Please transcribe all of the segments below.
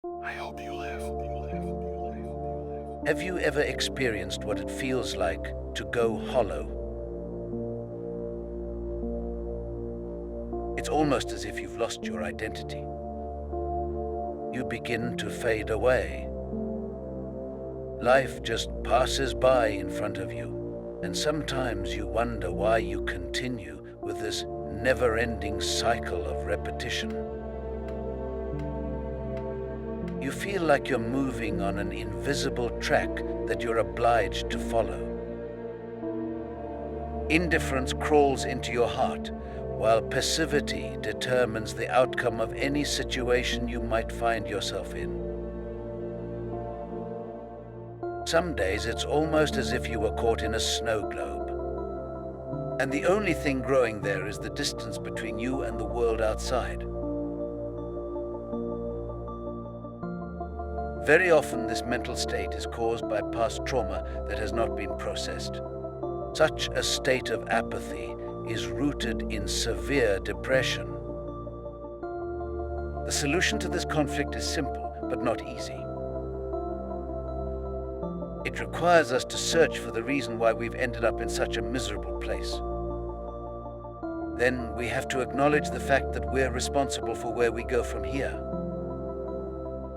I hope you live. Have you ever experienced what it feels like to go hollow? It's almost as if you've lost your identity. You begin to fade away. Life just passes by in front of you, and sometimes you wonder why you continue with this never-ending cycle of repetition. You feel like you're moving on an invisible track that you're obliged to follow. Indifference crawls into your heart, while passivity determines the outcome of any situation you might find yourself in. Some days it's almost as if you were caught in a snow globe, and the only thing growing there is the distance between you and the world outside. Very often this mental state is caused by past trauma that has not been processed. Such a state of apathy is rooted in severe depression. The solution to this conflict is simple, but not easy. It requires us to search for the reason why we've ended up in such a miserable place. Then we have to acknowledge the fact that we're responsible for where we go from here.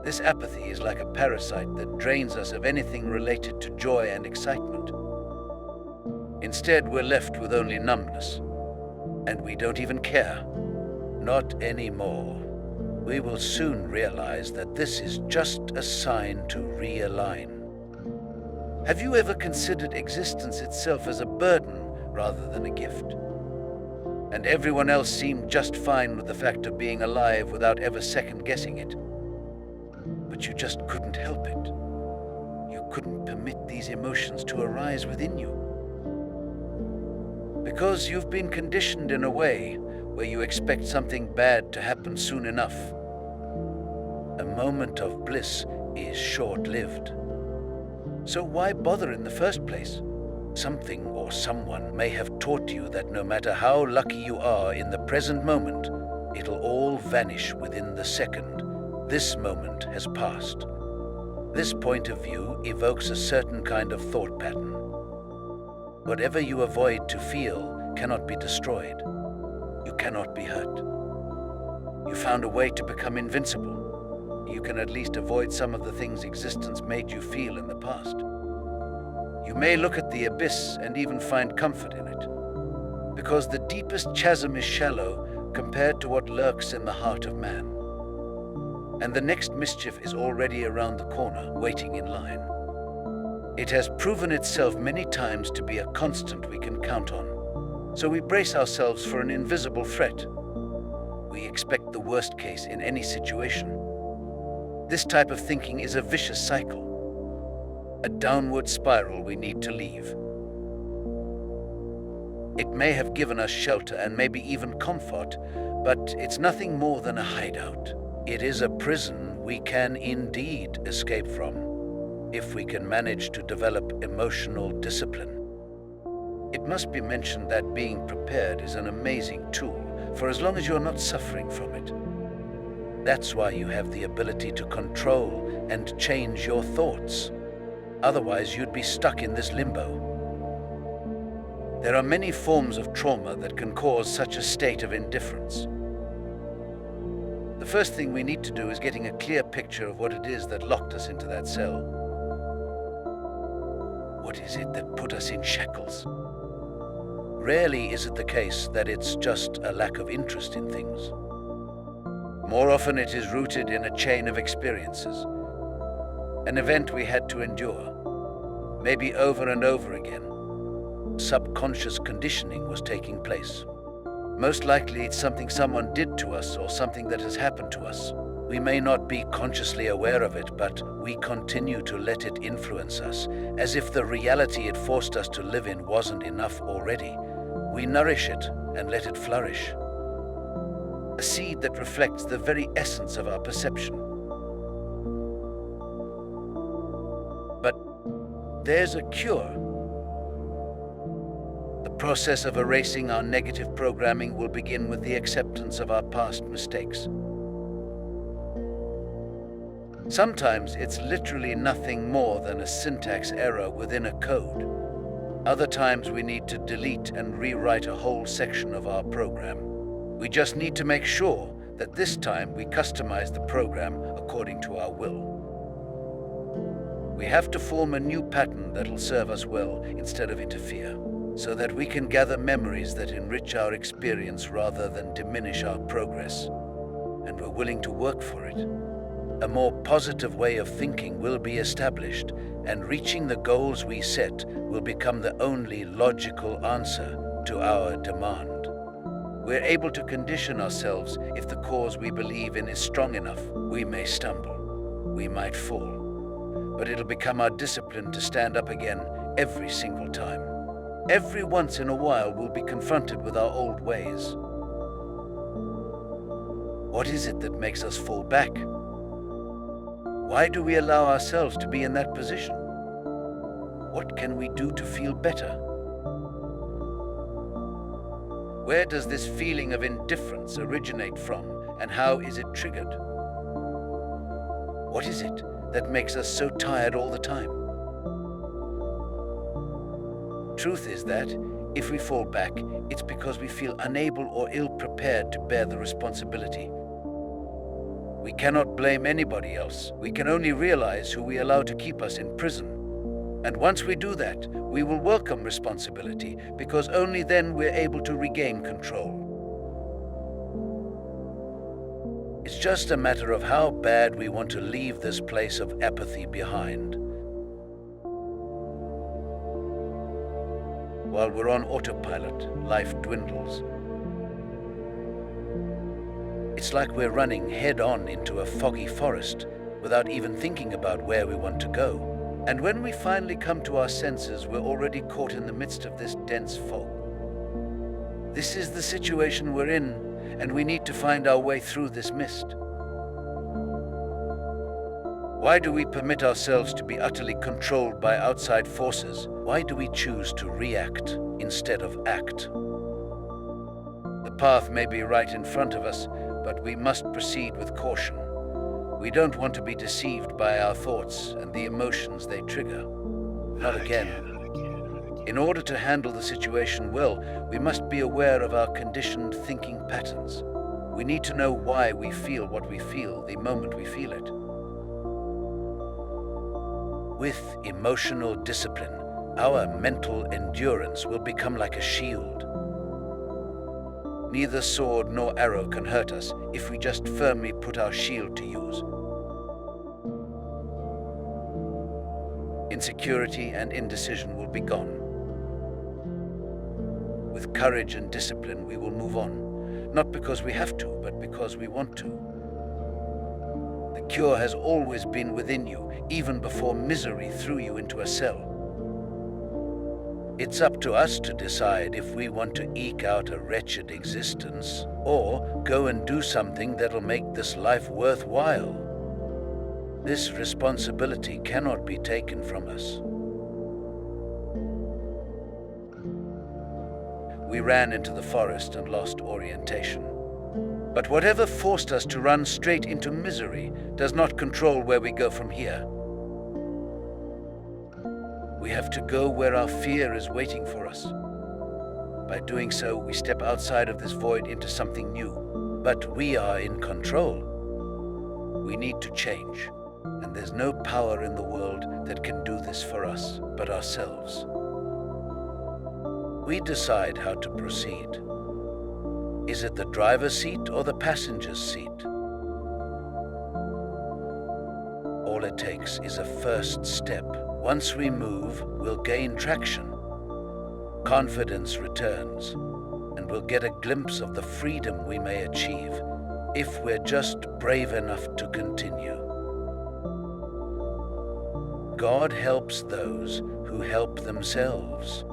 This apathy is like a parasite that drains us of anything related to joy and excitement. Instead, we're left with only numbness. And we don't even care. Not anymore. We will soon realize that this is just a sign to realign. Have you ever considered existence itself as a burden rather than a gift? And everyone else seemed just fine with the fact of being alive without ever second-guessing it. But you just couldn't help it. You couldn't permit these emotions to arise within you. Because you've been conditioned in a way where you expect something bad to happen soon enough. A moment of bliss is short-lived. So why bother in the first place? Something or someone may have taught you that no matter how lucky you are in the present moment, it'll all vanish within the second. This moment has passed. This point of view evokes a certain kind of thought pattern. Whatever you avoid to feel cannot be destroyed. You cannot be hurt. You found a way to become invincible. You can at least avoid some of the things existence made you feel in the past. You may look at the abyss and even find comfort in it, because the deepest chasm is shallow compared to what lurks in the heart of man. And the next mischief is already around the corner, waiting in line. It has proven itself many times to be a constant we can count on, so we brace ourselves for an invisible threat. We expect the worst case in any situation. This type of thinking is a vicious cycle, a downward spiral we need to leave. It may have given us shelter and maybe even comfort, but it's nothing more than a hideout. It is a prison we can indeed escape from, if we can manage to develop emotional discipline. It must be mentioned that being prepared is an amazing tool for as long as you're not suffering from it. That's why you have the ability to control and change your thoughts. Otherwise, you'd be stuck in this limbo. There are many forms of trauma that can cause such a state of indifference. The first thing we need to do is getting a clear picture of what it is that locked us into that cell. What is it that put us in shackles? Rarely is it the case that it's just a lack of interest in things. More often it is rooted in a chain of experiences, an event we had to endure, maybe over and over again. Subconscious conditioning was taking place. Most likely it's something someone did to us or something that has happened to us. We may not be consciously aware of it, but we continue to let it influence us, as if the reality it forced us to live in wasn't enough already. We nourish it and let it flourish. A seed that reflects the very essence of our perception. But there's a cure. The process of erasing our negative programming will begin with the acceptance of our past mistakes. Sometimes it's literally nothing more than a syntax error within a code. Other times we need to delete and rewrite a whole section of our program. We just need to make sure that this time we customize the program according to our will. We have to form a new pattern that'll serve us well instead of interfere, so that we can gather memories that enrich our experience rather than diminish our progress. And we're willing to work for it. A more positive way of thinking will be established, and reaching the goals we set will become the only logical answer to our demand. We're able to condition ourselves. If the cause we believe in is strong enough, we may stumble, we might fall, but it'll become our discipline to stand up again every single time. Every once in a while we'll be confronted with our old ways. What is it that makes us fall back? Why do we allow ourselves to be in that position? What can we do to feel better? Where does this feeling of indifference originate from, and how is it triggered? What is it that makes us so tired all the time? Truth is that if we fall back, it's because we feel unable or ill-prepared to bear the responsibility. We cannot blame anybody else. We can only realize who we allow to keep us in prison. And once we do that, we will welcome responsibility, because only then we're able to regain control. It's just a matter of how bad we want to leave this place of apathy behind. While we're on autopilot, life dwindles. It's like we're running head-on into a foggy forest without even thinking about where we want to go. And when we finally come to our senses, we're already caught in the midst of this dense fog. This is the situation we're in, and we need to find our way through this mist. Why do we permit ourselves to be utterly controlled by outside forces? Why do we choose to react instead of act? The path may be right in front of us, but we must proceed with caution. We don't want to be deceived by our thoughts and the emotions they trigger. Not again. In order to handle the situation well, we must be aware of our conditioned thinking patterns. We need to know why we feel what we feel the moment we feel it. With emotional discipline, our mental endurance will become like a shield. Neither sword nor arrow can hurt us if we just firmly put our shield to use. Insecurity and indecision will be gone. With courage and discipline, we will move on, not because we have to, but because we want to. The cure has always been within you, even before misery threw you into a cell. It's up to us to decide if we want to eke out a wretched existence or go and do something that'll make this life worthwhile. This responsibility cannot be taken from us. We ran into the forest and lost orientation. But whatever forced us to run straight into misery does not control where we go from here. We have to go where our fear is waiting for us. By doing so, we step outside of this void into something new. But we are in control. We need to change, and there's no power in the world that can do this for us but ourselves. We decide how to proceed. Is it the driver's seat or the passenger's seat? All it takes is a first step. Once we move, we'll gain traction. Confidence returns, and we'll get a glimpse of the freedom we may achieve if we're just brave enough to continue. God helps those who help themselves.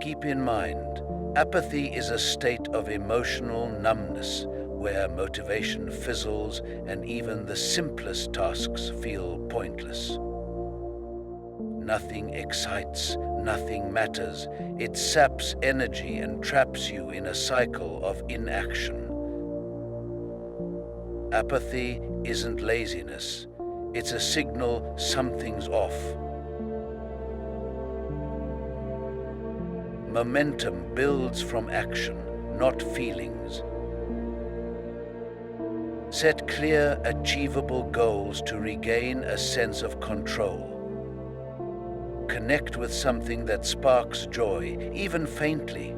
Keep in mind, apathy is a state of emotional numbness where motivation fizzles and even the simplest tasks feel pointless. Nothing excites, nothing matters. It saps energy and traps you in a cycle of inaction. Apathy isn't laziness, It's a signal something's off. Momentum builds from action, not feelings. Set clear, achievable goals to regain a sense of control. Connect with something that sparks joy, even faintly.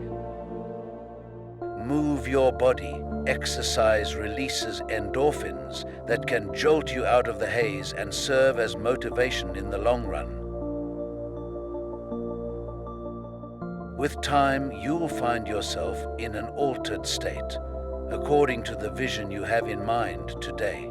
Move your body. Exercise releases endorphins that can jolt you out of the haze and serve as motivation in the long run. With time, you'll find yourself in an altered state, according to the vision you have in mind today.